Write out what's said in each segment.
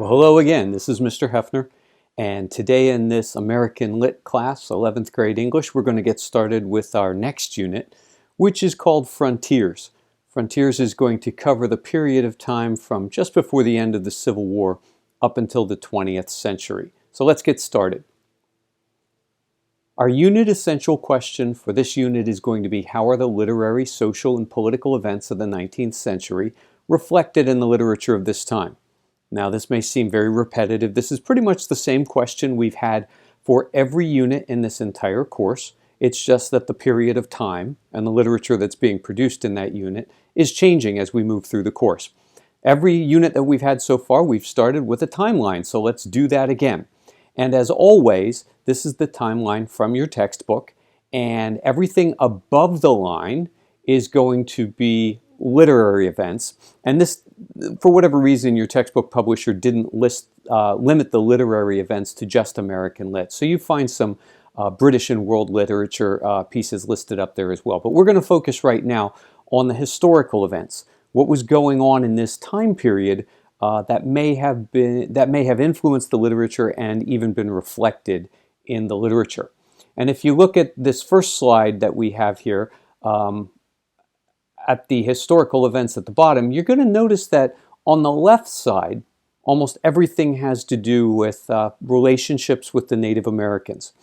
Well, hello again. This is Mr. Hefner, and today in this American Lit class, 11th grade English, we're going to get started with our next unit, which is called Frontiers. Frontiers is going to cover the period of time from just before the end of the Civil War up until the 20th century. So let's get started. Our unit essential question for this unit is going to be, how are the literary, social, and political events of the 19th century reflected in the literature of this time? Now, this may seem very repetitive. This is pretty much the same question we've had for every unit in this entire course. It's just that the period of time and the literature that's being produced in that unit is changing as we move through the course. Every unit that we've had so far, we've started with a timeline, so let's do that again. And as always, this is the timeline from your textbook, and everything above the line is going to be literary events. And this, for whatever reason, your textbook publisher didn't limit the literary events to just American Lit. So you find some British and world literature pieces listed up there as well. But we're going to focus right now on the historical events. What was going on in this time period that may have influenced the literature and even been reflected in the literature. And if you look at this first slide that we have here, at the historical events at the bottom, you're going to notice that on the left side, almost everything has to do with relationships with the Native Americans.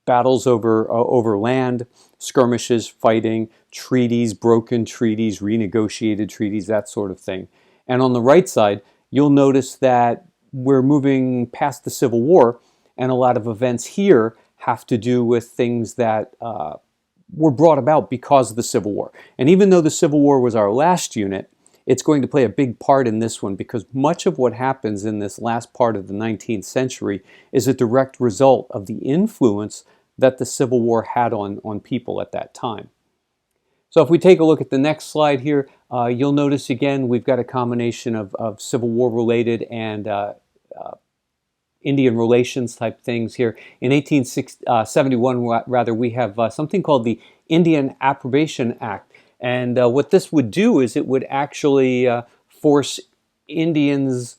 Battles over land, skirmishes, fighting, treaties, broken treaties, renegotiated treaties, that sort of thing. And on the right side, you'll notice that we're moving past the Civil War, and a lot of events here have to do with things that were brought about because of the Civil War. And even though the Civil War was our last unit, it's going to play a big part in this one, because much of what happens in this last part of the 19th century is a direct result of the influence that the Civil War had on people at that time. So if we take a look at the next slide here, you'll notice again we've got a combination of Civil War related and Indian relations type things here. In 1871, we have something called the Indian Approbation Act. And what this would do is it would actually force Indians,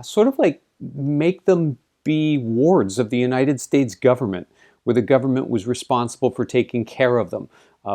sort of like make them be wards of the United States government, where the government was responsible for taking care of them,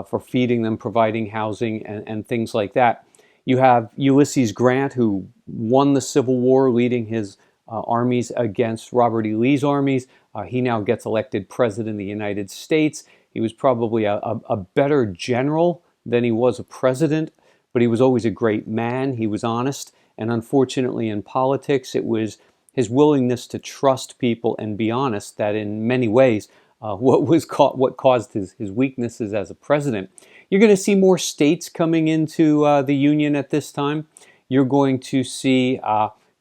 for feeding them, providing housing, and things like that. You have Ulysses Grant, who won the Civil War, leading his armies against Robert E. Lee's armies. He now gets elected president of the United States. He was probably a better general than he was a president, but he was always a great man. He was honest, and unfortunately in politics, it was his willingness to trust people and be honest that in many ways what caused his weaknesses as a president. You're going to see more states coming into the Union at this time. You're going to see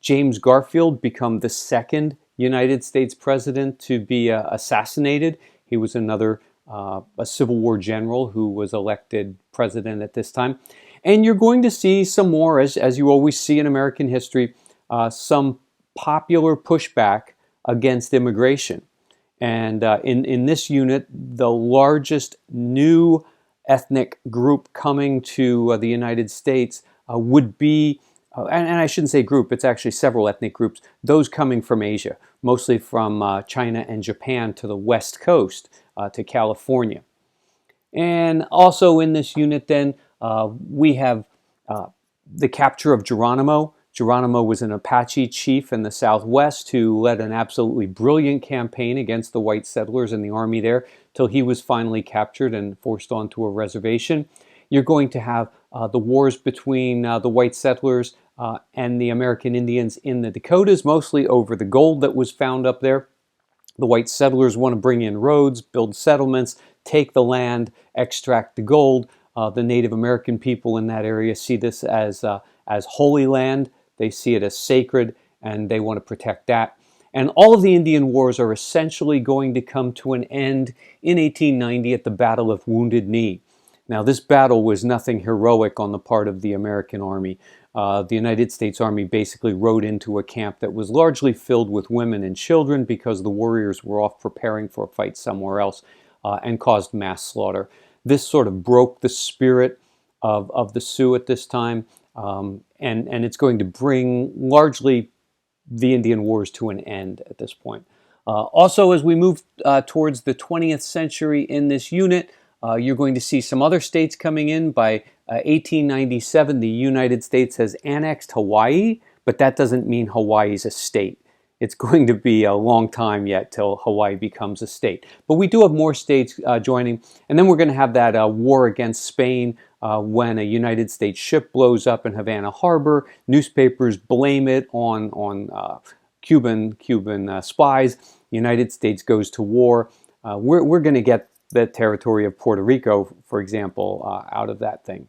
James Garfield become the second United States president to be assassinated. He was another a Civil War general who was elected president at this time. And you're going to see some more, as you always see in American history, some popular pushback against immigration. And in this unit, the largest new ethnic group coming to the United States would be, and I shouldn't say group, it's actually several ethnic groups, those coming from Asia, mostly from China and Japan to the West Coast, to California. And also in this unit then, we have the capture of Geronimo. Geronimo was an Apache chief in the Southwest who led an absolutely brilliant campaign against the white settlers and the army there till he was finally captured and forced onto a reservation. You're going to have the wars between the white settlers and the American Indians in the Dakotas, mostly over the gold that was found up there. The white settlers want to bring in roads, build settlements, take the land, extract the gold. The Native American people in that area see this as holy land. They see it as sacred, and they want to protect that. And all of the Indian wars are essentially going to come to an end in 1890 at the Battle of Wounded Knee. Now, this battle was nothing heroic on the part of the American Army. The United States Army basically rode into a camp that was largely filled with women and children because the warriors were off preparing for a fight somewhere else, and caused mass slaughter. This sort of broke the spirit of the Sioux at this time, and it's going to bring largely the Indian Wars to an end at this point. Also, as we move towards the 20th century in this unit, you're going to see some other states coming in. By 1897, the United States has annexed Hawaii, but that doesn't mean Hawaii's a state. It's going to be a long time yet till Hawaii becomes a state. But we do have more states joining. And then we're going to have that war against Spain when a United States ship blows up in Havana Harbor. Newspapers blame it on Cuban spies. The United States goes to war. We're going to get the territory of Puerto Rico, for example, out of that thing.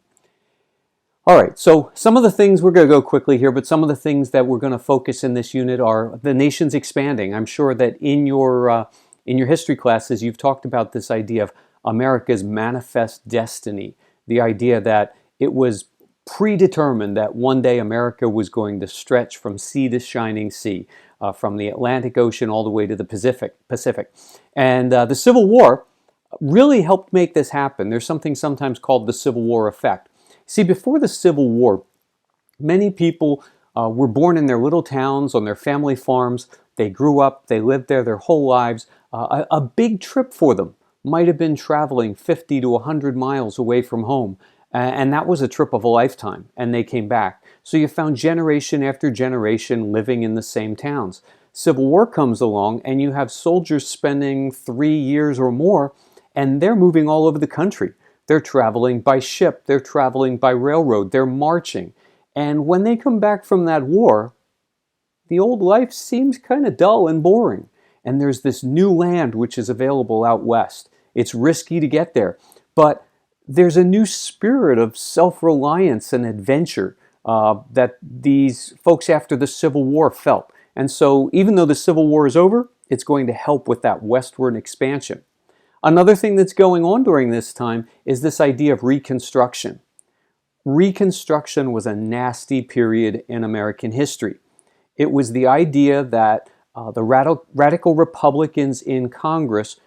All right, so some of the things, we're going to go quickly here, but some of the things that we're going to focus in this unit are the nation's expanding. I'm sure that in your history classes, you've talked about this idea of America's manifest destiny, the idea that it was predetermined that one day America was going to stretch from sea to shining sea, from the Atlantic Ocean all the way to the Pacific. And the Civil War really helped make this happen. There's something sometimes called the Civil War effect. See, before the Civil War, many people were born in their little towns, on their family farms. They grew up, they lived there their whole lives. A big trip for them might have been traveling 50 to 100 miles away from home. And that was a trip of a lifetime, and they came back. So you found generation after generation living in the same towns. Civil War comes along, and you have soldiers spending 3 years or more, and they're moving all over the country. They're traveling by ship, they're traveling by railroad, they're marching. And when they come back from that war, the old life seems kind of dull and boring. And there's this new land which is available out west. It's risky to get there, but there's a new spirit of self-reliance and adventure that these folks after the Civil War felt. And so even though the Civil War is over, it's going to help with that westward expansion. Another thing that's going on during this time is this idea of Reconstruction. Reconstruction was a nasty period in American history. It was the idea that the radical Republicans in Congress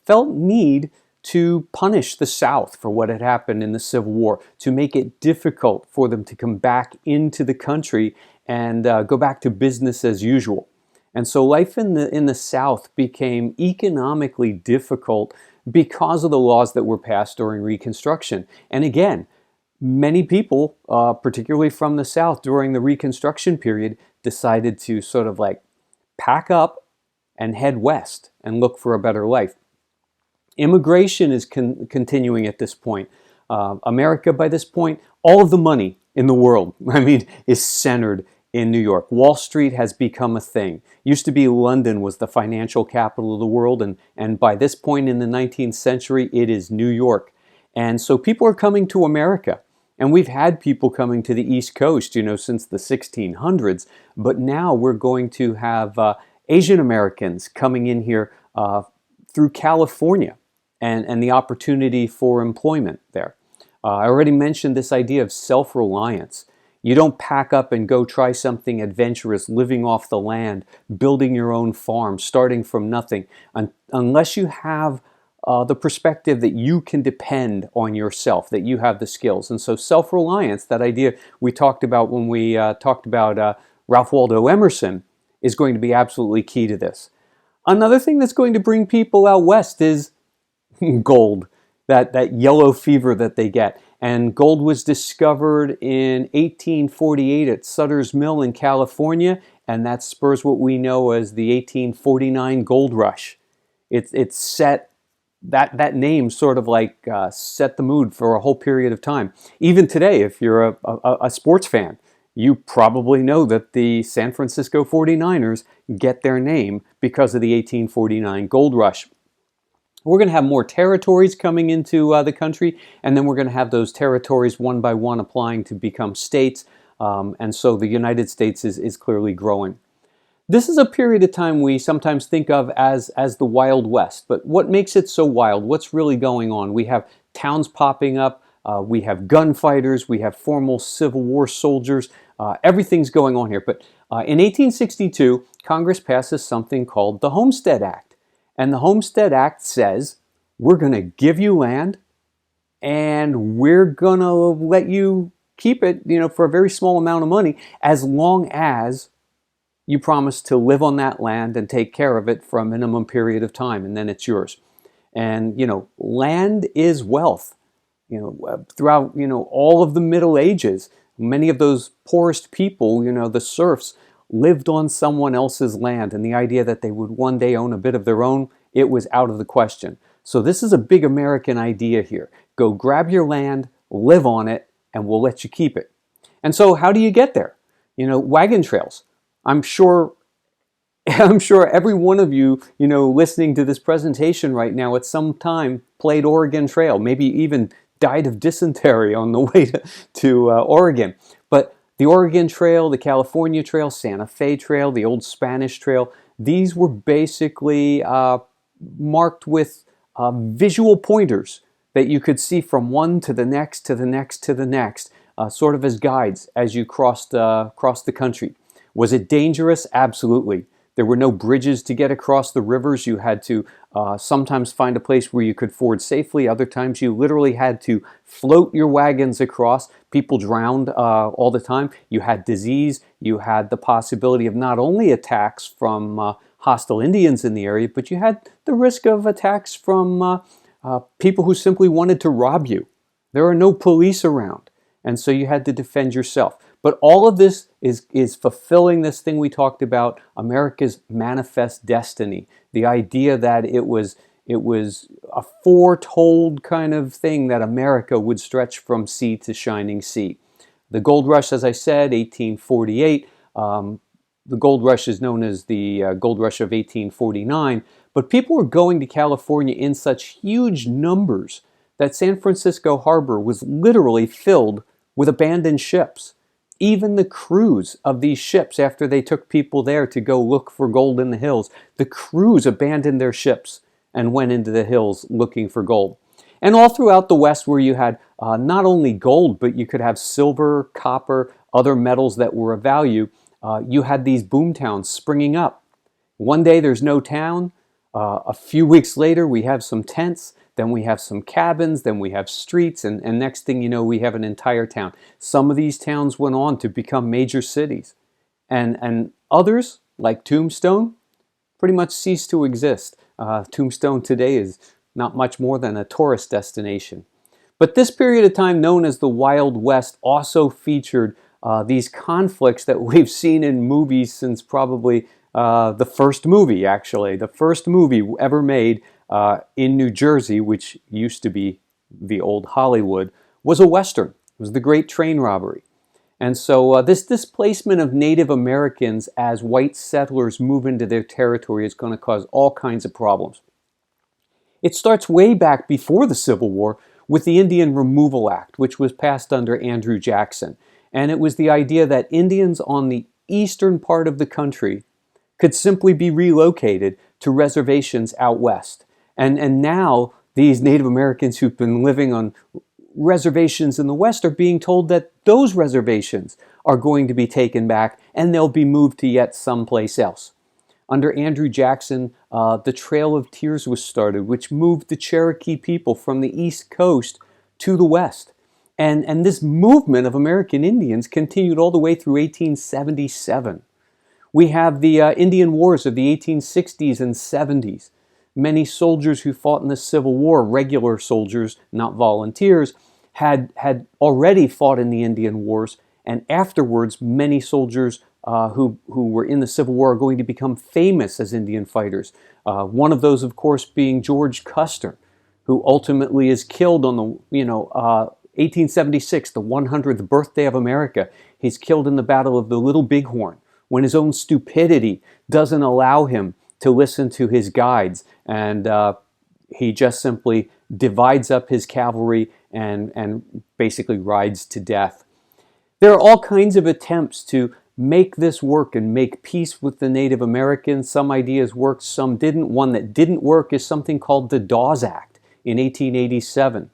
felt need to punish the South for what had happened in the Civil War, to make it difficult for them to come back into the country and go back to business as usual. And so life in the South became economically difficult because of the laws that were passed during Reconstruction. And again, many people, particularly from the South during the Reconstruction period, decided to sort of like pack up and head west and look for a better life. Immigration is continuing at this point. America, by this point, all of the money in the world, is centered in New York. Wall Street has become a thing. Used to be London was the financial capital of the world, and by this point in the 19th century, it is New York. And so people are coming to America. And we've had people coming to the East Coast, since the 1600s. But now we're going to have Asian Americans coming in here through California and the opportunity for employment there. I already mentioned this idea of self-reliance. You don't pack up and go try something adventurous, living off the land, building your own farm, starting from nothing, unless you have the perspective that you can depend on yourself, that you have the skills. And so self-reliance, that idea we talked about when we talked about Ralph Waldo Emerson, is going to be absolutely key to this. Another thing that's going to bring people out west is gold, that yellow fever that they get. And gold was discovered in 1848 at Sutter's Mill in California, and that spurs what we know as the 1849 gold rush. It's set, that name sort of like set the mood for a whole period of time. Even today, if you're a sports fan, you probably know that the San Francisco 49ers get their name because of the 1849 gold rush. We're going to have more territories coming into the country, and then we're going to have those territories one by one applying to become states, and so the United States is clearly growing. This is a period of time we sometimes think of as the Wild West, but what makes it so wild? What's really going on? We have towns popping up, we have gunfighters, we have formal Civil War soldiers, everything's going on here. But in 1862, Congress passes something called the Homestead Act. And the Homestead Act says, we're going to give you land and we're going to let you keep it, for a very small amount of money as long as you promise to live on that land and take care of it for a minimum period of time, and then it's yours. And, land is wealth. Throughout, all of the Middle Ages, many of those poorest people, the serfs, lived on someone else's land, and the idea that they would one day own a bit of their own, it was out of the question. So this is a big American idea here. Go grab your land, live on it, and we'll let you keep it. And so how do you get there? Wagon trails. I'm sure every one of you, listening to this presentation right now at some time played Oregon Trail, maybe even died of dysentery on the way to Oregon. But the Oregon Trail, the California Trail, Santa Fe Trail, the old Spanish Trail, these were basically marked with visual pointers that you could see from one to the next, to the next, to the next, sort of as guides as you crossed the country. Was it dangerous? Absolutely. There were no bridges to get across the rivers. You had to sometimes find a place where you could ford safely. Other times you literally had to float your wagons across. People drowned all the time. You had disease. You had the possibility of not only attacks from hostile Indians in the area, but you had the risk of attacks from people who simply wanted to rob you. There are no police around, and so you had to defend yourself. But all of this is fulfilling this thing we talked about, America's manifest destiny. The idea that it was a foretold kind of thing that America would stretch from sea to shining sea. The gold rush, as I said, 1848. The gold rush is known as the gold rush of 1849. But people were going to California in such huge numbers that San Francisco Harbor was literally filled with abandoned ships. Even the crews of these ships, after they took people there to go look for gold in the hills, the crews abandoned their ships and went into the hills looking for gold. And all throughout the West, where you had not only gold, but you could have silver, copper, other metals that were of value, you had these boom towns springing up. One day there's no town. A few weeks later we have some tents. Then we have some cabins, then we have streets, and next thing you know, we have an entire town. Some of these towns went on to become major cities. And others, like Tombstone, pretty much ceased to exist. Tombstone today is not much more than a tourist destination. But this period of time, known as the Wild West, also featured these conflicts that we've seen in movies since probably the first movie, actually. The first movie ever made in New Jersey, which used to be the old Hollywood, was a Western. It was the Great Train Robbery. And so this displacement of Native Americans as white settlers move into their territory is going to cause all kinds of problems. It starts way back before the Civil War with the Indian Removal Act, which was passed under Andrew Jackson. And it was the idea that Indians on the eastern part of the country could simply be relocated to reservations out west. And now these Native Americans who've been living on reservations in the West are being told that those reservations are going to be taken back and they'll be moved to yet someplace else. Under Andrew Jackson, the Trail of Tears was started, which moved the Cherokee people from the East Coast to the West. And this movement of American Indians continued all the way through 1877. We have the Indian Wars of the 1860s and 70s. Many soldiers who fought in the Civil War, regular soldiers, not volunteers, had already fought in the Indian Wars, and afterwards many soldiers who were in the Civil War are going to become famous as Indian fighters. One of those, of course, being George Custer, who ultimately is killed on the 1876, the 100th birthday of America. He's killed in the Battle of the Little Bighorn, when his own stupidity doesn't allow him to listen to his guides, and he just simply divides up his cavalry and basically rides to death. There are all kinds of attempts to make this work and make peace with the Native Americans. Some ideas worked, some didn't. One that didn't work is something called the Dawes Act in 1887.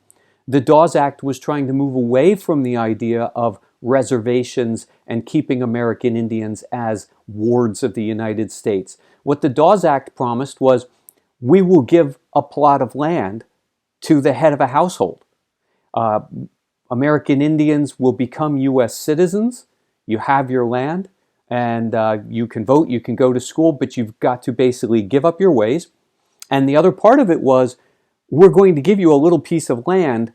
The Dawes Act was trying to move away from the idea of reservations and keeping American Indians as wards of the United States. What the Dawes Act promised was, we will give a plot of land to the head of a household. American Indians will become U.S. citizens. You have your land, and you can vote, you can go to school, but you've got to basically give up your ways. And the other part of it was, we're going to give you a little piece of land,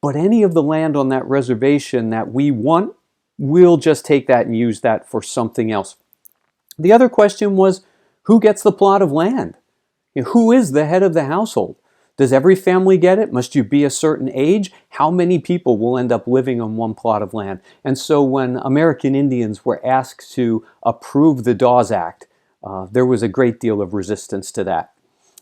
but any of the land on that reservation that we want, we'll just take that and use that for something else. The other question was, who gets the plot of land? Who is the head of the household? Does every family get it? Must you be a certain age? How many people will end up living on one plot of land? And so when American Indians were asked to approve the Dawes Act, there was a great deal of resistance to that.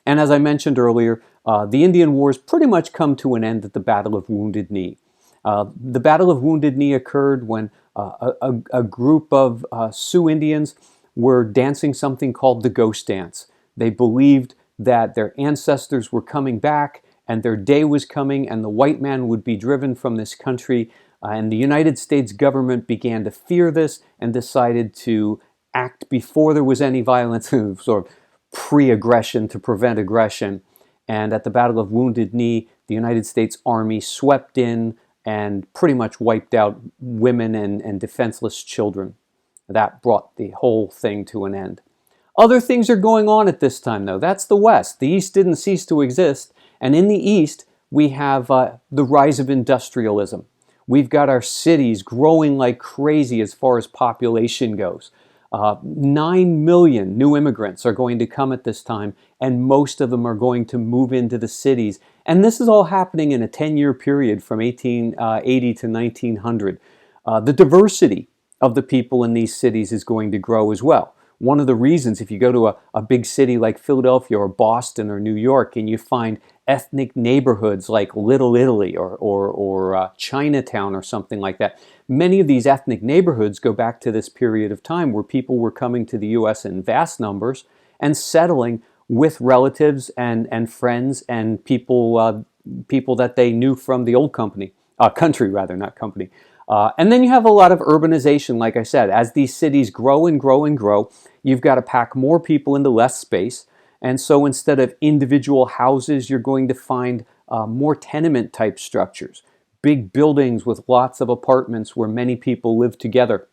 And as I mentioned earlier, the Indian Wars pretty much come to an end at the Battle of Wounded Knee. The Battle of Wounded Knee occurred when a group of Sioux Indians were dancing something called the Ghost Dance. They believed that their ancestors were coming back and their day was coming and the white man would be driven from this country. And the United States government began to fear this and decided to act before there was any violence, sort of pre-aggression to prevent aggression. And at the Battle of Wounded Knee, the United States Army swept in and pretty much wiped out women and defenseless children. That brought the whole thing to an end. Other things are going on at this time, though. That's the West. The East didn't cease to exist. And in the East, we have the rise of industrialism. We've got our cities growing like crazy as far as population goes. 9 million new immigrants are going to come at this time, and most of them are going to move into the cities. And this is all happening in a 10-year period from 1880 to 1900. The diversity of the people in these cities is going to grow as well. One of the reasons, if you go to a big city like Philadelphia or Boston or New York and you find ethnic neighborhoods like Little Italy or Chinatown or something like that, many of these ethnic neighborhoods go back to this period of time where people were coming to the U.S. in vast numbers and settling with relatives and friends and people that they knew from the old country rather, not company. And then you have a lot of urbanization, like I said. As these cities grow and grow and grow, you've got to pack more people into less space. And so instead of individual houses, you're going to find more tenement type structures. Big buildings with lots of apartments where many people live together.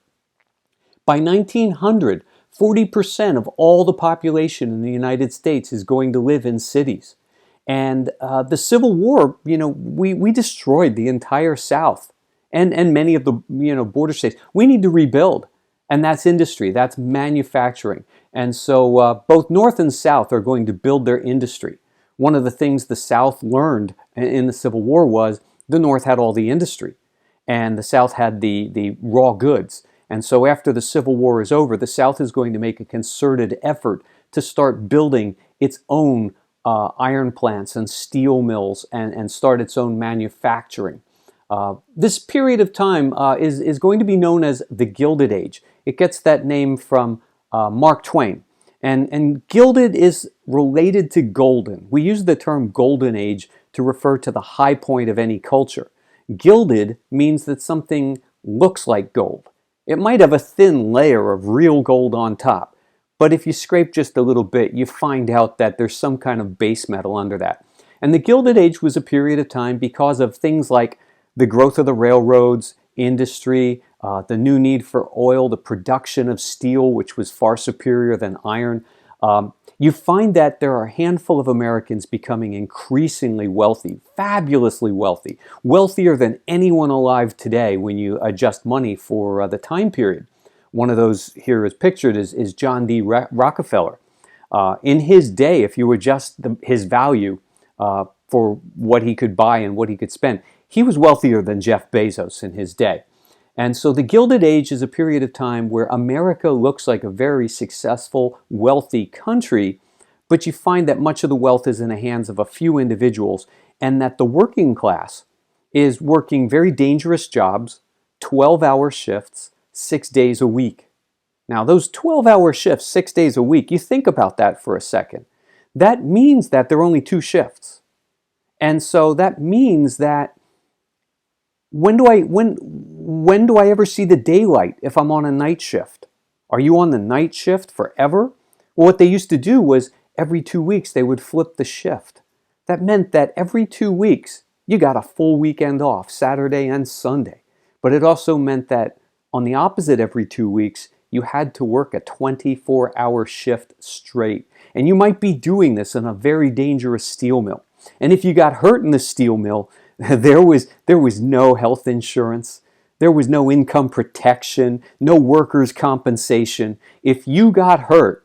By 1900, 40% of all the population in the United States is going to live in cities. And the Civil War, we destroyed the entire South. And many of the border states. We need to rebuild, and that's industry, that's manufacturing. And so both North and South are going to build their industry. One of the things the South learned in the Civil War was the North had all the industry, and the South had the raw goods. And so after the Civil War is over, the South is going to make a concerted effort to start building its own iron plants and steel mills and start its own manufacturing. This period of time is going to be known as the Gilded Age. It gets that name from Mark Twain. And gilded is related to golden. We use the term golden age to refer to the high point of any culture. Gilded means that something looks like gold. It might have a thin layer of real gold on top, but if you scrape just a little bit, you find out that there's some kind of base metal under that. And the Gilded Age was a period of time because of things like the growth of the railroads, industry, the new need for oil, the production of steel, which was far superior than iron. You find that there are a handful of Americans becoming increasingly wealthy, fabulously wealthy, wealthier than anyone alive today when you adjust money for the time period. One of those here is pictured is John D. Rockefeller. In his day, if you adjust his value for what he could buy and what he could spend, he was wealthier than Jeff Bezos in his day. And so the Gilded Age is a period of time where America looks like a very successful, wealthy country, but you find that much of the wealth is in the hands of a few individuals, and that the working class is working very dangerous jobs, 12-hour shifts, 6 days a week. Now, those 12-hour shifts, 6 days a week, you think about that for a second. That means that there are only 2 shifts. And so that means that when do I ever see the daylight if I'm on a night shift? Are you on the night shift forever? Well, what they used to do was every 2 weeks they would flip the shift. That meant that every 2 weeks you got a full weekend off, Saturday and Sunday. But it also meant that on the opposite every 2 weeks, you had to work a 24-hour shift straight. And you might be doing this in a very dangerous steel mill. And if you got hurt in the steel mill, there was no health insurance. There was no income protection, no workers' compensation. If you got hurt,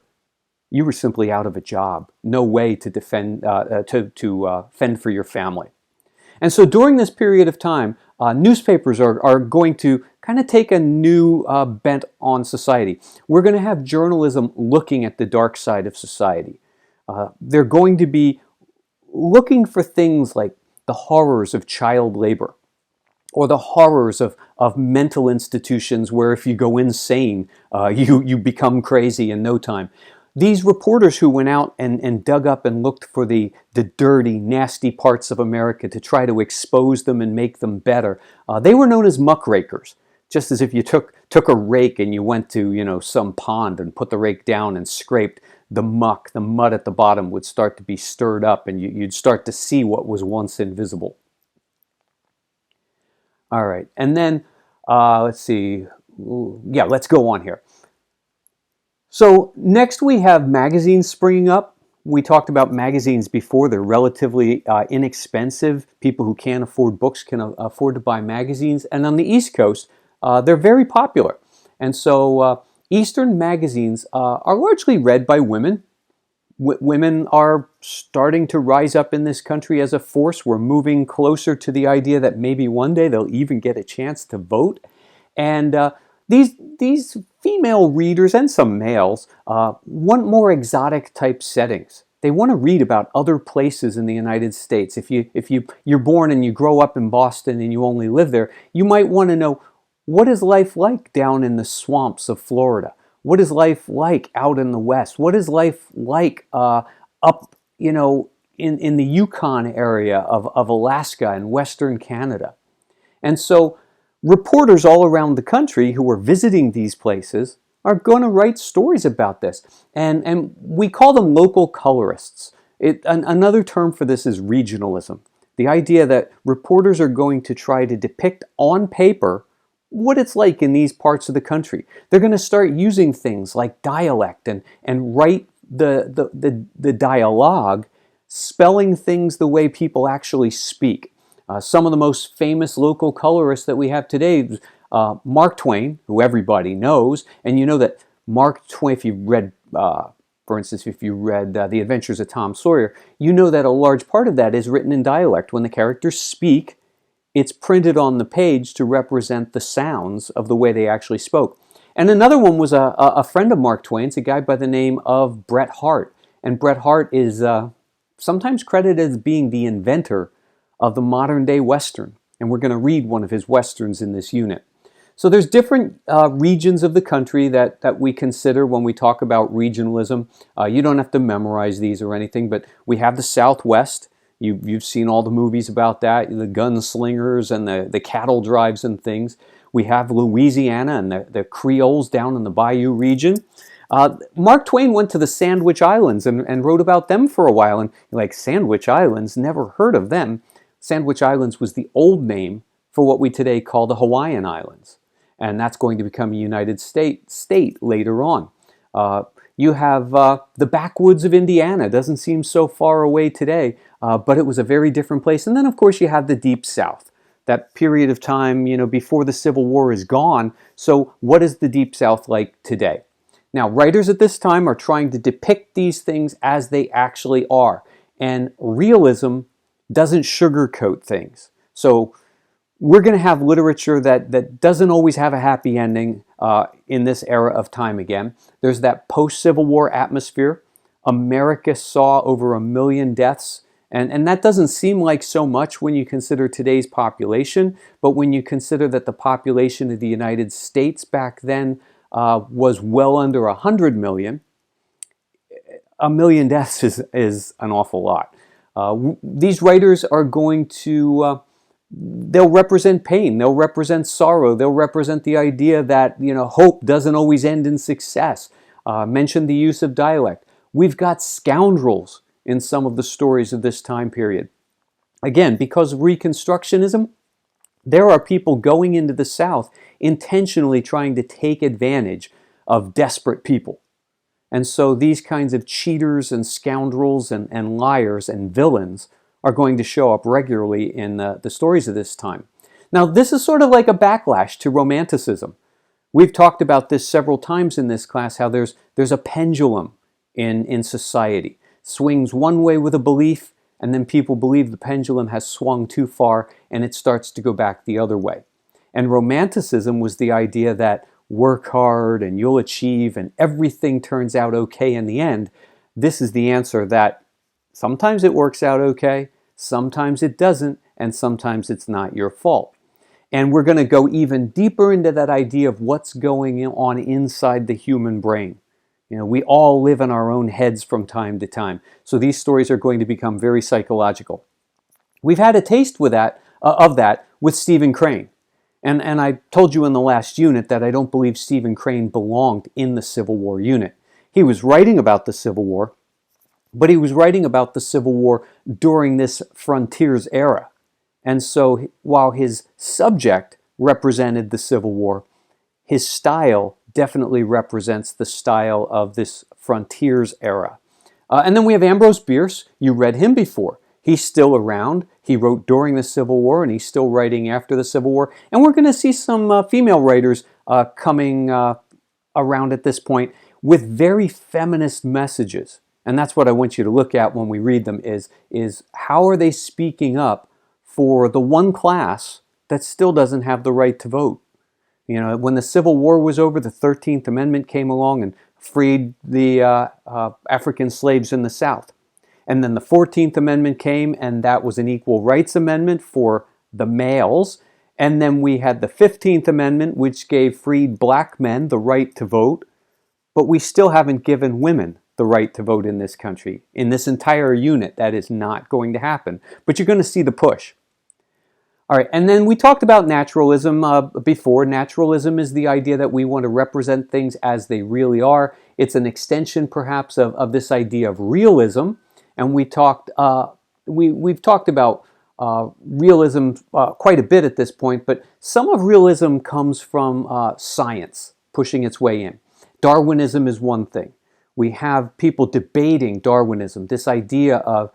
you were simply out of a job. No way to fend for your family. And so during this period of time, newspapers are going to kind of take a new bent on society. We're going to have journalism looking at the dark side of society. They're going to be looking for things like the horrors of child labor, or the horrors of mental institutions where if you go insane, you become crazy in no time. These reporters who went out and dug up and looked for the dirty, nasty parts of America to try to expose them and make them better, they were known as muckrakers. Just as if you took a rake and you went to some pond and put the rake down and scraped the muck, the mud at the bottom would start to be stirred up and you'd start to see what was once invisible. All right, and then let's see. Yeah, let's go on here. So next we have magazines springing up. We talked about magazines before. They're relatively inexpensive. People who can't afford books can afford to buy magazines. And on the East Coast, they're very popular. And so Eastern magazines are largely read by women. Women are starting to rise up in this country as a force. We're moving closer to the idea that maybe one day they'll even get a chance to vote. And these female readers, and some males, want more exotic type settings. They want to read about other places in the United States. If you're born and you grow up in Boston and you only live there, you might want to know, what is life like down in the swamps of Florida? What is life like out in the West? What is life like up, in the Yukon area of Alaska and Western Canada? And so reporters all around the country who are visiting these places are going to write stories about this. And we call them local colorists. Another term for this is regionalism. The idea that reporters are going to try to depict on paper what it's like in these parts of the country. They're going to start using things like dialect and write the dialogue, spelling things the way people actually speak. Some of the most famous local colorists that we have today, Mark Twain, who everybody knows, and you know that Mark Twain, if you've read, for instance, if you read The Adventures of Tom Sawyer, you know that a large part of that is written in dialect. When the characters speak, it's printed on the page to represent the sounds of the way they actually spoke. And another one was a friend of Mark Twain's, a guy by the name of Bret Harte. And Bret Harte is sometimes credited as being the inventor of the modern day Western. And we're going to read one of his Westerns in this unit. So there's different regions of the country that we consider when we talk about regionalism. You don't have to memorize these or anything, but we have the Southwest. You've seen all the movies about that, the gunslingers and the cattle drives and things. We have Louisiana and the Creoles down in the Bayou region. Mark Twain went to the Sandwich Islands and wrote about them for a while. And you're like, Sandwich Islands? Never heard of them. Sandwich Islands was the old name for what we today call the Hawaiian Islands. And that's going to become a United States state later on. You have the backwoods of Indiana. Doesn't seem so far away today, but it was a very different place. And then, of course, you have the Deep South. That period of time, before the Civil War is gone. So what is the Deep South like today? Now, writers at this time are trying to depict these things as they actually are. And realism doesn't sugarcoat things. So we're going to have literature that doesn't always have a happy ending in this era of time again. There's that post-Civil War atmosphere. America saw over 1 million deaths. And that doesn't seem like so much when you consider today's population, but when you consider that the population of the United States back then was well under 100 million, 1 million deaths is an awful lot. These writers are going to, they'll represent pain, they'll represent sorrow, they'll represent the idea that, hope doesn't always end in success. Mention the use of dialect. We've got scoundrels in some of the stories of this time period. Again, because of Reconstructionism, there are people going into the South intentionally trying to take advantage of desperate people. And so these kinds of cheaters and scoundrels and liars and villains are going to show up regularly in the stories of this time. Now, this is sort of like a backlash to Romanticism. We've talked about this several times in this class, how there's a pendulum in society. Swings one way with a belief, and then people believe the pendulum has swung too far, and it starts to go back the other way. And Romanticism was the idea that work hard and you'll achieve and everything turns out okay in the end. This is the answer that sometimes it works out okay, sometimes it doesn't, and sometimes it's not your fault. And we're going to go even deeper into that idea of what's going on inside the human brain. You know, we all live in our own heads from time to time. So these stories are going to become very psychological. We've had a taste with of that with Stephen Crane. And I told you in the last unit that I don't believe Stephen Crane belonged in the Civil War unit. He was writing about the Civil War, but he was writing about the Civil War during this frontiers era. And so while his subject represented the Civil War, his style definitely represents the style of this frontiers era. And then we have Ambrose Bierce. You read him before. He's still around. He wrote during the Civil War, and he's still writing after the Civil War. And we're going to see some female writers coming around at this point with very feminist messages. And that's what I want you to look at when we read them is how are they speaking up for the one class that still doesn't have the right to vote? You know, when the Civil War was over, the 13th Amendment came along and freed the African slaves in the South. And then the 14th Amendment came, and that was an equal rights amendment for the males. And then we had the 15th Amendment, which gave freed black men the right to vote. But we still haven't given women the right to vote in this country. In this entire unit, that is not going to happen. But you're going to see the push. All right, and then we talked about naturalism before. Naturalism is the idea that we want to represent things as they really are. It's an extension, perhaps, of this idea of realism. And we've talked about realism quite a bit at this point, but some of realism comes from science pushing its way in. Darwinism is one thing. We have people debating Darwinism, this idea of,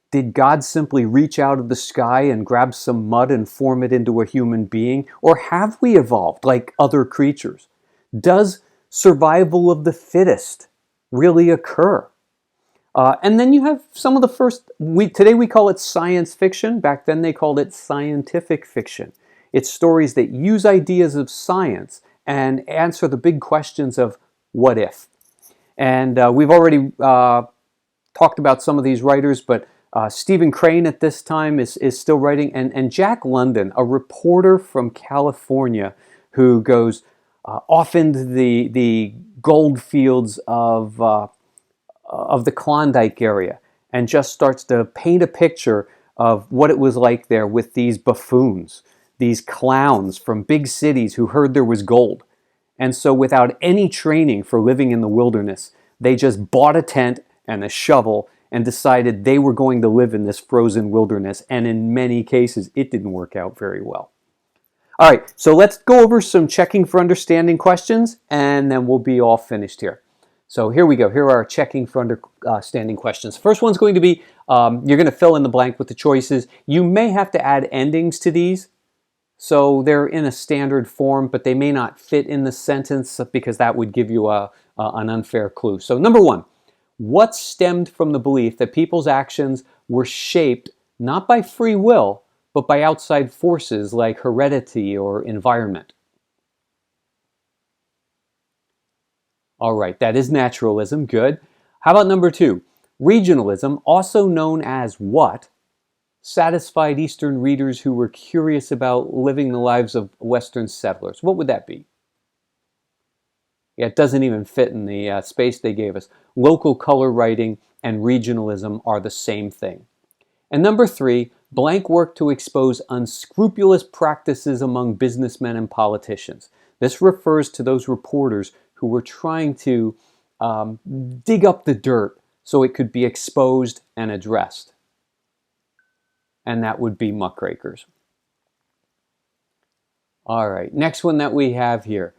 did God simply reach out of the sky and grab some mud and form it into a human being? Or have we evolved like other creatures? Does survival of the fittest really occur? And then you have some of the first, today we call it science fiction. Back then they called it scientific fiction. It's stories that use ideas of science and answer the big questions of what if. And we've already talked about some of these writers, but Stephen Crane at this time is still writing. And Jack London, a reporter from California who goes off into the gold fields of the Klondike area and just starts to paint a picture of what it was like there with these buffoons, these clowns from big cities who heard there was gold. And so without any training for living in the wilderness, they just bought a tent and a shovel and decided they were going to live in this frozen wilderness. And in many cases, it didn't work out very well. All right, so let's go over some checking for understanding questions, and then we'll be all finished here. So here we go. Here are our checking for understanding questions. First one's going to be, you're going to fill in the blank with the choices. You may have to add endings to these. So they're in a standard form, but they may not fit in the sentence because that would give you an unfair clue. So number one, what stemmed from the belief that people's actions were shaped not by free will, but by outside forces like heredity or environment? All right, that is naturalism. Good. How about number two? Regionalism, also known as what, satisfied Eastern readers who were curious about living the lives of Western settlers. What would that be? Yeah, it doesn't even fit in the space they gave us. Local color writing and regionalism are the same thing. And number three, blank worked to expose unscrupulous practices among businessmen and politicians. This refers to those reporters who were trying to dig up the dirt so it could be exposed and addressed. And that would be muckrakers. All right, next one that we have here.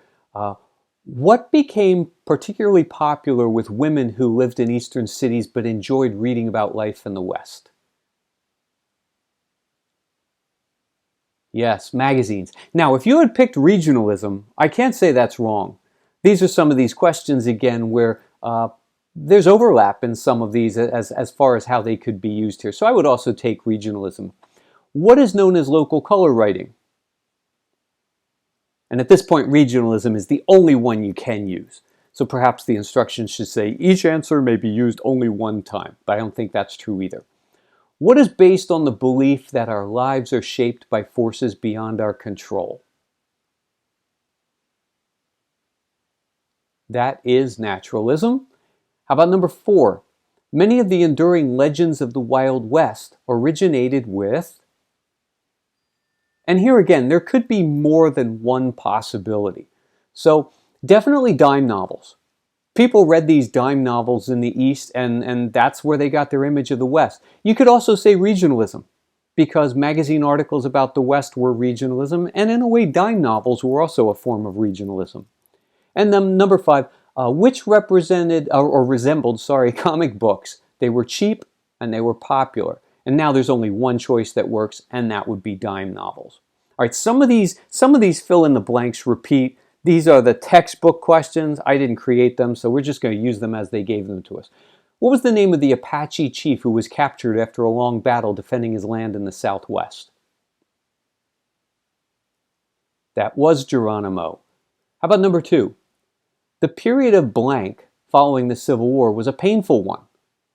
What became particularly popular with women who lived in eastern cities but enjoyed reading about life in the West? Yes, magazines. Now, if you had picked regionalism, I can't say that's wrong. These are some of these questions again where there's overlap in some of these as far as how they could be used here. So I would also take regionalism. What is known as local color writing? And at this point, regionalism is the only one you can use. So perhaps the instructions should say each answer may be used only one time, but I don't think that's true either. What is based on the belief that our lives are shaped by forces beyond our control? That is naturalism. How about number 4? Many of the enduring legends of the Wild West originated with... And here again, there could be more than one possibility. So definitely dime novels. People read these dime novels in the East, and that's where they got their image of the West. You could also say regionalism, because magazine articles about the West were regionalism, and in a way, dime novels were also a form of regionalism. And then number 5, which represented or resembled, comic books. They were cheap and they were popular. And now there's only one choice that works, and that would be dime novels. All right, some of these fill in the blanks repeat. These are the textbook questions. I didn't create them, so we're just going to use them as they gave them to us. What was the name of the Apache chief who was captured after a long battle defending his land in the Southwest? That was Geronimo. How about number 2? The period of blank following the Civil War was a painful one,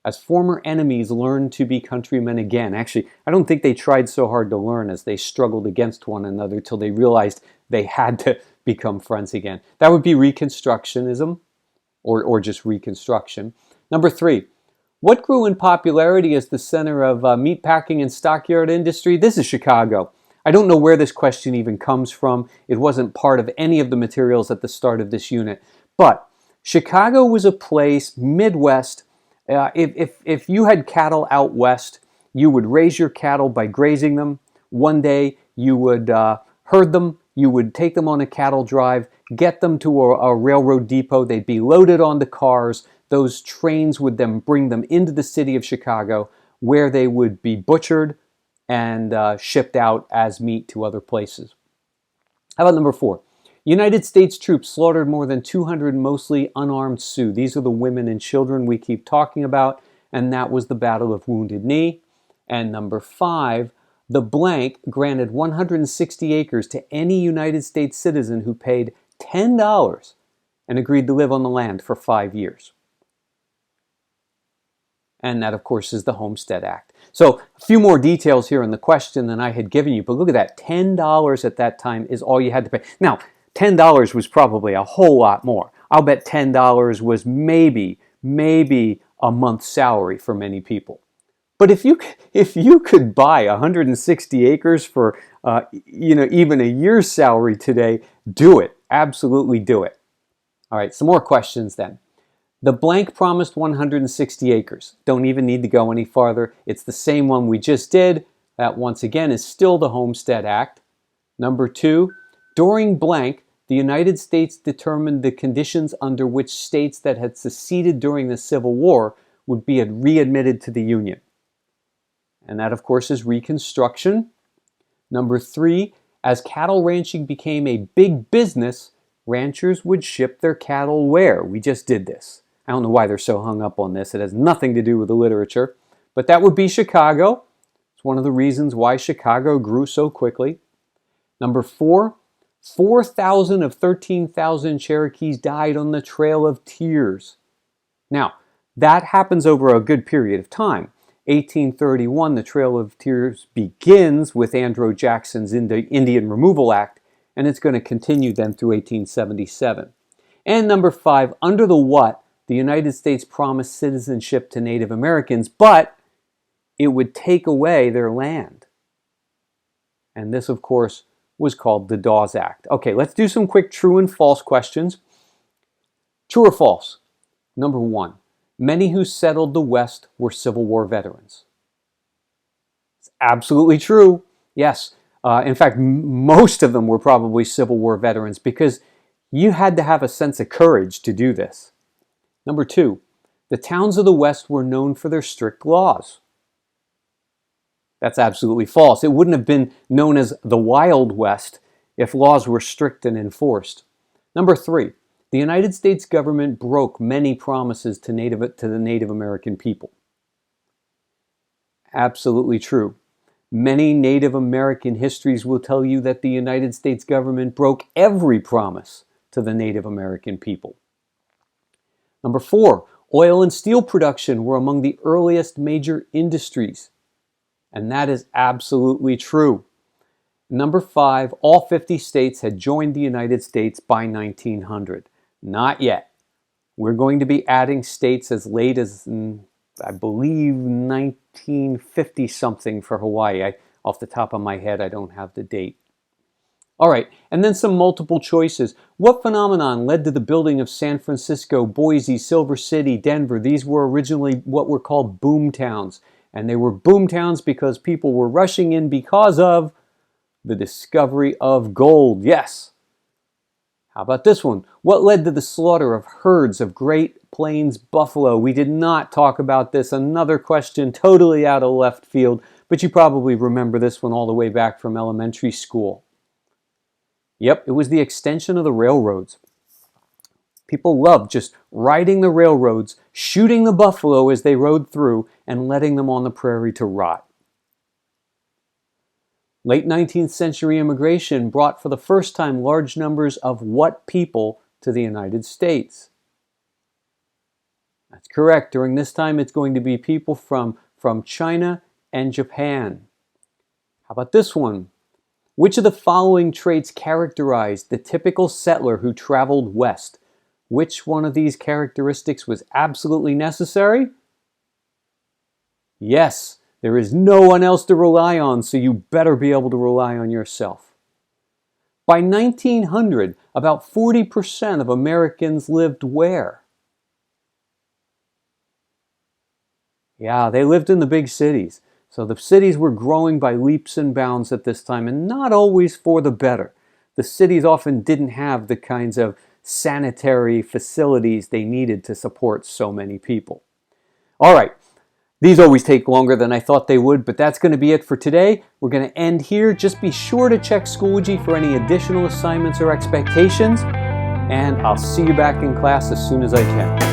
as former enemies learned to be countrymen again. Actually, I don't think they tried so hard to learn as they struggled against one another till they realized they had to become friends again. That would be Reconstructionism, or just Reconstruction. Number 3, what grew in popularity as the center of meatpacking and stockyard industry? This is Chicago. I don't know where this question even comes from. It wasn't part of any of the materials at the start of this unit. But Chicago was a place, Midwest. If you had cattle out west, you would raise your cattle by grazing them. One day you would herd them. You would take them on a cattle drive, get them to a railroad depot. They'd be loaded onto cars. Those trains would then bring them into the city of Chicago, where they would be butchered and shipped out as meat to other places. How about number 4? United States troops slaughtered more than 200 mostly unarmed Sioux. These are the women and children we keep talking about, and that was the Battle of Wounded Knee. And number 5, the blank granted 160 acres to any United States citizen who paid $10 and agreed to live on the land for 5 years. And that, of course, is the Homestead Act. So a few more details here in the question than I had given you, but look at that. $10 at that time is all you had to pay. Now, $10 was probably a whole lot more. I'll bet $10 was maybe a month's salary for many people. But if you could buy 160 acres for even a year's salary today, do it. Absolutely do it. All right, some more questions then. The blank promised 160 acres. Don't even need to go any farther. It's the same one we just did. That, once again, is still the Homestead Act. Number 2, during blank, the United States determined the conditions under which states that had seceded during the Civil War would be readmitted to the Union. And that, of course, is Reconstruction. Number 3, as cattle ranching became a big business, ranchers would ship their cattle where? We just did this. I don't know why they're so hung up on this. It has nothing to do with the literature. But that would be Chicago. It's one of the reasons why Chicago grew so quickly. Number 4, 4,000 of 13,000 Cherokees died on the Trail of Tears. Now, that happens over a good period of time. 1831, the Trail of Tears begins with Andrew Jackson's Indian Removal Act, and it's going to continue then through 1877. And number 5, under the what, the United States promised citizenship to Native Americans, but it would take away their land. And this, of course, was called the Dawes Act. Okay, let's do some quick true and false questions. True or false? Number 1, many who settled the West were Civil War veterans. It's absolutely true. Yes. In fact, most of them were probably Civil War veterans because, You had to have a sense of courage to do this. Number 2, the towns of the West were known for their strict laws. That's absolutely false. It wouldn't have been known as the Wild West if laws were strict and enforced. Number 3, the United States government broke many promises to the Native American people. Absolutely true. Many Native American histories will tell you that the United States government broke every promise to the Native American people. Number 4, oil and steel production were among the earliest major industries. And that is absolutely true. Number 5, all 50 states had joined the United States by 1900. Not yet. We're going to be adding states as late as, I believe, 1950 something for Hawaii. Off the top of my head, I don't have the date. All right, and then some multiple choices. What phenomenon led to the building of San Francisco, Boise, Silver City, Denver? These were originally what were called boom towns. And they were boom towns because people were rushing in because of the discovery of gold. Yes. How about this one? What led to the slaughter of herds of Great Plains buffalo? We did not talk about this. Another question totally out of left field, but you probably remember this one all the way back from elementary school. Yep, it was the extension of the railroads. People loved just riding the railroads, shooting the buffalo as they rode through, and letting them on the prairie to rot. Late 19th century immigration brought for the first time large numbers of what people to the United States? That's correct. During this time, it's going to be people from China and Japan. How about this one? Which of the following traits characterized the typical settler who traveled west? Which one of these characteristics was absolutely necessary? Yes, there is no one else to rely on, so you better be able to rely on yourself. By 1900, about 40% of Americans lived where? Yeah, they lived in the big cities. So the cities were growing by leaps and bounds at this time, and not always for the better. The cities often didn't have the kinds of sanitary facilities they needed to support so many people. All right, these always take longer than I thought they would, but that's going to be it for today. We're going to end here. Just be sure to check Schoology for any additional assignments or expectations, and I'll see you back in class as soon as I can.